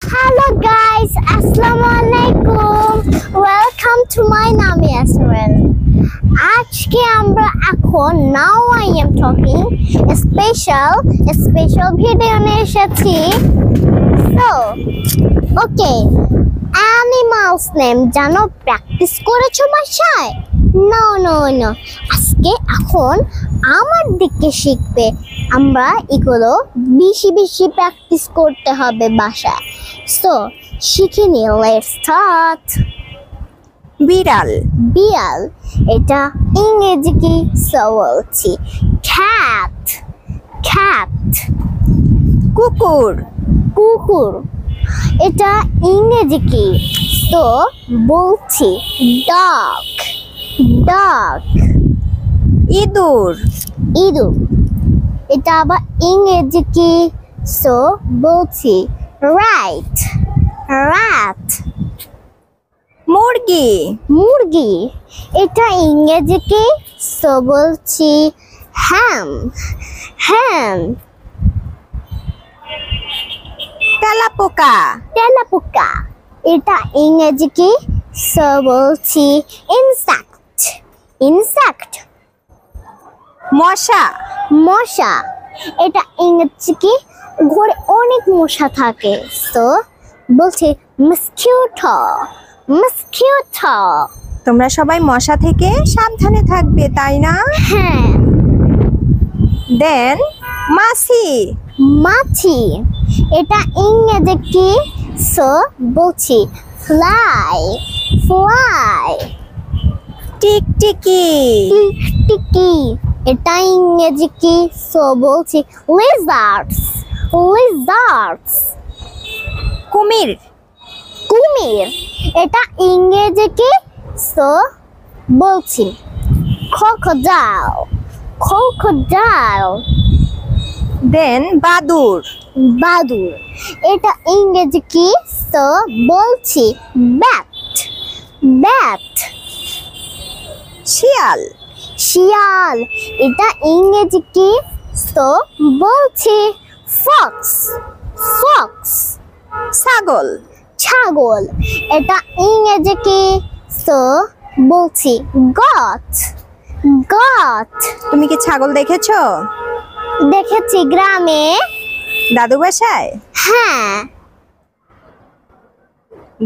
Hello guys, Assalamualaikum. Welcome to my Nami Aswell. আজকে আমরা এখন now I am talking a special video নিয়ে এসেছি. So, okay. Animals name জানো practice করেছো বাসায়? No. আজকে এখন আমার দিকে শিখবে. আমরা এগুলো বেশি প্র্যাকটিস করতে হবে বাসায়. So, শিখে নি. Let's start. বিড়াল এটা ইংরেজি কি বলছি? cat. কুকুর এটা ইংরেজি কি? তো বলছি dog. ইঁদুর এটা আবার ইংরেজি কি? সো বলছি rat. মুরগি এটা ইংরেজি কি? সো বলছি ham. তেলাপোকা এটা ইংরেজি কি? সো বলছি insect. মশা এটা ইংরেজি কি? ঘরে অনেক মশা থাকে. সো বলছি mosquito. তোমরা সবাই মশা থেকে সাবধানে থাকবে, তাই না? হ্যাঁ. দেন মাছি এটা ইংরেজি কি? সো বলছি fly. টিকটিকি এটা ইংরেজি কি? সো বলছি lizards. কুমির এটা ইংরেজি কি? সো বলছি crocodile. দেন বাদুড় এটা ইংরেজি কি? সো বলছি bat. শিয়াল এটা ইংরেজি কি? সো বলছি fox. ছাগল এটা ইংরেজি কি? সো বলছি goat. তুমি কি ছাগল দেখেছো? দেখেছি গ্রামে, দাদু বাসায়। হ্যাঁ.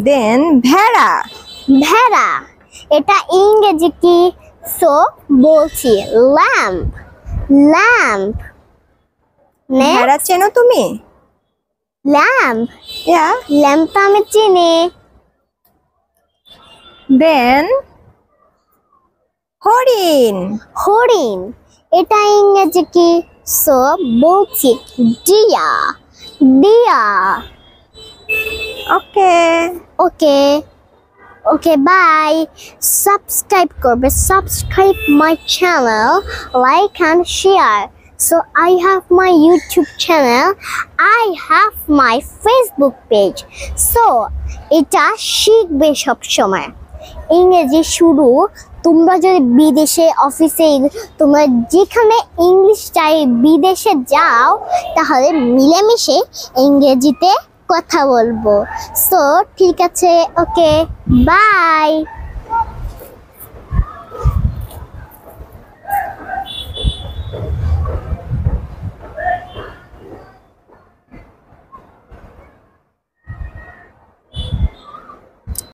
দেন ভেড়া এটা ইংরেজি কি? সো বলছি lamb. ভেড়া চেনো তুমি? lamb তো আমি চিনি. দেন হরিণ এটা ইংরেজি কি? সো বলছি deer. Okay, bye. Subscribe my channel, like and share. So I have my YouTube channel, I have my Facebook page. So এটা শিখবে সব সময়. ইংরেজি শুরু তোমরা যদি বিদেশে অফিসে তোমরা যেখানে ইংলিশ চাই বিদেশে যাও তাহলে মিলেমিশে ইংরেজিতে কথা বলবো. সো ঠিক আছে, ওকে, বাই.